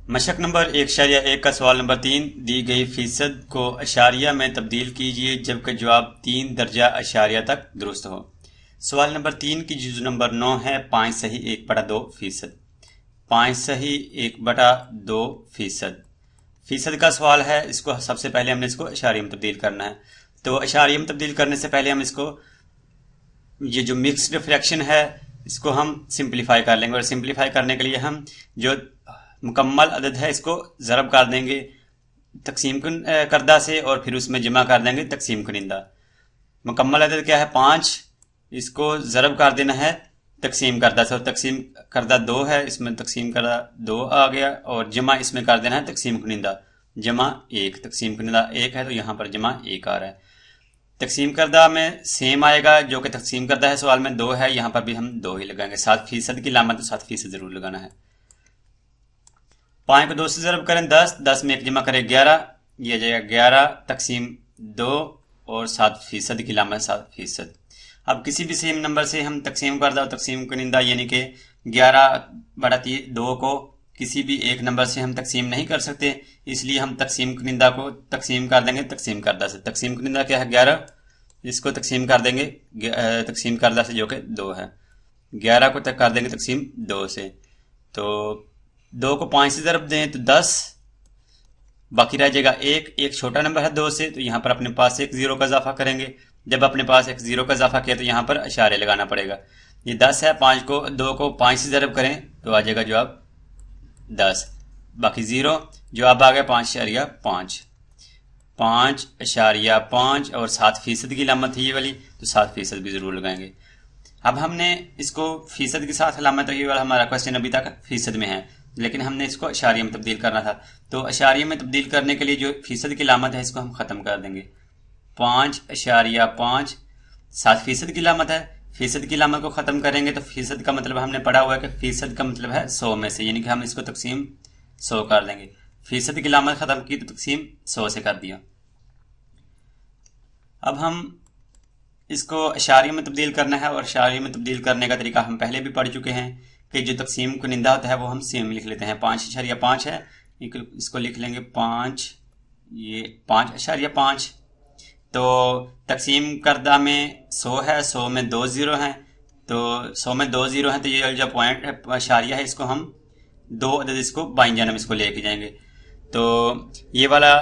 مشق نمبر 1.1 کا سوال نمبر 3 دی گئی فیصد کو اشاریہ میں تبدیل کیجئے جبکہ جواب 3 درجہ اشاریہ تک درست ہو۔ سوال نمبر 3 کی جزو نمبر 9 ہے 5.1/2%۔ 5.1/2%۔ فیصد کا سوال ہے، اس کو سب سے پہلے ہم نے اس کو اشاریہ میں تبدیل کرنا ہے۔ تو اشاریہ میں تبدیل کرنے سے پہلے ہم اس کو یہ جو مکسڈ فریکشن ہے اس کو ہم سمپلیفائی کر لیں گے، اور سمپلیفائی کرنے کے لیے ہم جو مکمل عدد ہے اس کو ضرب کر دیں گے تقسیم کردہ سے، اور پھر اس میں جمع کر دیں گے تقسیم کنندہ۔ مکمل عدد کیا ہے 5، اس کو ضرب کر دینا ہے تقسیم کردہ سے، اور تقسیم کردہ 2 ہے، اس میں تقسیم کردہ 2 آ گیا، اور جمع اس میں کر دینا ہے تقسیم کنندہ جمع 1۔ تقسیم کنندہ 1 ہے تو یہاں پر جمع 1 آ رہا ہے۔ تقسیم کردہ میں سیم آئے گا، جو کہ تقسیم کردہ ہے سوال میں 2 ہے، یہاں پر بھی ہم 2 ہی لگائیں گے۔ 7% کی علامت تو 7% ضرور لگانا ہے۔ 5 کو 2 سے ضرب کریں 10، 10 میں 1 جمع کریں 11، یہ جائے گا 11 تقسیم 2، اور 7% کی علامت 7%۔ اب کسی بھی سیم نمبر سے ہم تقسیم کردہ اور تقسیم کنندہ یعنی کہ 11/2 کو کسی بھی ایک نمبر سے ہم تقسیم نہیں کر سکتے، اس لیے ہم تقسیم کنندہ کو تقسیم کر دیں گے تقسیم کردہ سے۔ تقسیم کنندہ کیا ہے 11، اس کو تقسیم کر دیں گے تقسیم کردہ سے جو کہ 2 ہے، 11 کو کر دیں گے تقسیم 2 سے۔ تو 2 کو 5 سے ضرب دیں تو 10، باقی رہ جائے گا 1، ایک چھوٹا نمبر ہے 2 سے، تو یہاں پر اپنے پاس ایک 0 کا اضافہ کریں گے۔ جب اپنے پاس ایک 0 کا اضافہ کیا تو یہاں پر اشارے لگانا پڑے گا۔ یہ 10 ہے، 2 کو 5 سے ضرب کریں تو آ جائے گا جواب 10، باقی 0، جواب آ گیا 5.5۔ 5.5 اور 7% کی علامت ہے یہ والی، تو 7% بھی ضرور لگائیں گے۔ اب ہم نے اس کو فیصد کے ساتھ علامت رکھی والا ہمارا کوشچن ابھی تک فیصد میں ہے، لیکن ہم نے اس کو اشاریہ میں تبدیل کرنا تھا، تو اشاریہ میں تبدیل کرنے کے لیے جو فیصد کی علامت ہے اس کو ہم ختم کر دیں گے۔ 5.5 7% کی علامت ہے، فیصد کی علامت کو ختم کریں گے تو فیصد کا مطلب ہم نے پڑھا ہوا ہے کہ فیصد کا مطلب ہے 100 میں سے، یعنی کہ ہم اس کو تقسیم 100 کر دیں گے۔ فیصد کی علامت ختم کی تو تقسیم 100 سے کر دیا۔ اب ہم اس کو اشاریہ میں تبدیل کرنا ہے، اور اشاریہ میں تبدیل کرنے کا طریقہ ہم پہلے بھی پڑھ چکے ہیں کہ جو تقسیم کنندہ ہوتا ہے وہ ہم سیم لکھ لیتے ہیں۔ 5.5 ہے، اس کو لکھ لیں گے 5، یہ 5.5۔ تو تقسیم کردہ میں 100 ہے، 100 میں 2 0 ہیں، تو 100 میں 2 0 ہیں، تو یہ جو پوائنٹ ہے اشاریہ ہے اس کو ہم 2 عدد اس کو بائیں جانب اس کو لے کے جائیں گے۔ تو یہ والا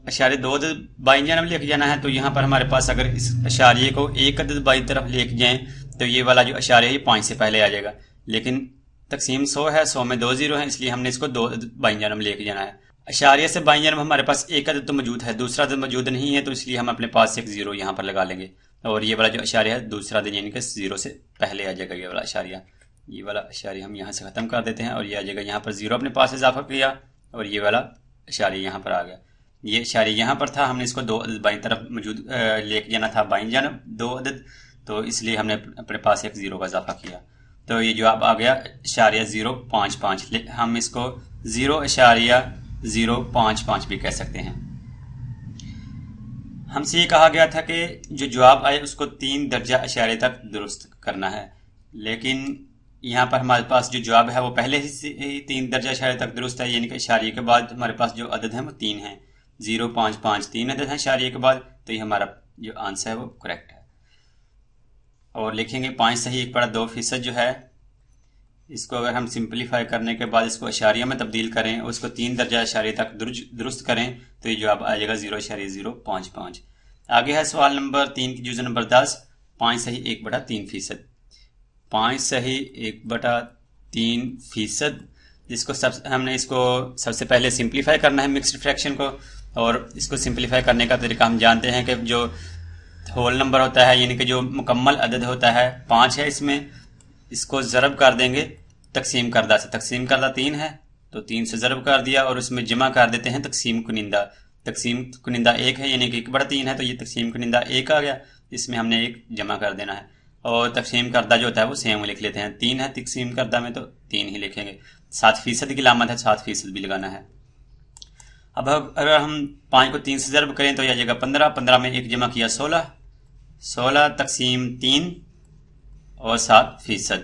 اشاریہ 2 عدد بائیں جانب لے کے جانا ہے، تو یہاں پر ہمارے پاس اگر اس اشاریہ کو 1 عدد بائیں طرف لے کے جائیں تو یہ والا جو اشاریہ ہے یہ 5 سے پہلے آ جائے گا، لیکن تقسیم 100 ہے، 100 میں 2 0 ہیں، اس لیے ہم نے اس کو 2 عدد بائیں جانب لے کے جانا ہے۔ اشاریہ سے بائیں جانب ہمارے پاس 1 عدد تو موجود ہے، دوسرا عدد موجود نہیں ہے، تو اس لیے ہم اپنے پاس ایک 0 یہاں پر لگا لیں گے، اور یہ والا جو اشاریہ ہے دوسرا عدد یعنی کہ 0 سے پہلے آ جائے گا۔ یہ والا اشاریہ ہم یہاں سے ختم کر دیتے ہیں، اور یہ آ جائے گا یہاں پر 0 اپنے پاس اضافہ کیا، اور یہ والا اشاریہ یہاں پر آ گیا۔ یہ اشاریہ یہاں پر تھا، ہم نے اس کو 2 عدد بائیں طرف موجود لے کے جانا تھا، بائیں جانب 2 عدد، تو اس لیے ہم نے اپنے پاس ایک 0 کا اضافہ کیا، تو یہ جواب آ گیا اشاریہ 0.55۔ ہم اس کو 0.055 بھی کہہ سکتے ہیں۔ ہم سے یہ کہا گیا تھا کہ جو جواب آئے اس کو 3 درجہ اشاریہ تک درست کرنا ہے، لیکن یہاں پر ہمارے پاس جو جواب ہے وہ پہلے ہی 3 درجہ اشاریہ تک درست ہے، یعنی کہ اشاریہ کے بعد ہمارے پاس جو عدد ہیں وہ 3 ہیں، 0.5 3 عدد ہیں اشاریہ کے بعد، تو یہ ہمارا جو آنسر ہے وہ کریکٹ ہے۔ اور لکھیں گے 5.1/2% جو ہے، اس کو اگر ہم سمپلیفائی کرنے کے بعد اس کو اشاریہ میں تبدیل کریں اور اس کو 3 درجہ اشاریہ تک درست کریں تو یہ جواب آ جائے گا 0.055۔ آگے ہے سوال نمبر 3 کی جزو نمبر 10، 5.1/3%۔ 5.1/3%، جس کو ہم نے اس کو سب سے پہلے سمپلیفائی کرنا ہے مکسڈ فریکشن کو، اور اس کو سمپلیفائی کرنے کا طریقہ ہم جانتے ہیں کہ جو ہول نمبر ہوتا ہے یعنی کہ جو مکمل عدد ہوتا ہے 5 ہے، اس میں اس کو ضرب کر دیں گے تقسیم کردہ سے۔ تقسیم کردہ 3 ہے تو 3 سے ضرب کر دیا، اور اس میں جمع کر دیتے ہیں تقسیم کنندہ۔ تقسیم کنندہ 1 ہے یعنی کہ 1/3 ہے، تو یہ تقسیم کنندہ 1 آ گیا، اس میں ہم نے 1 جمع کر دینا ہے، اور تقسیم کردہ جو ہوتا ہے وہ سیم لکھ لیتے ہیں۔ 3 ہے تقسیم کردہ میں تو 3 ہی لکھیں گے۔ 7% کی علامت ہے، 7% بھی لگانا ہے۔ اب اگر ہم 5 کو 3 سے ضرب کریں تو یہ آ جائے گا 15، 15 میں 1 جمع کیا 16 تقسیم 3 اور 7%۔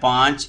5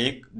1,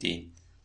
3,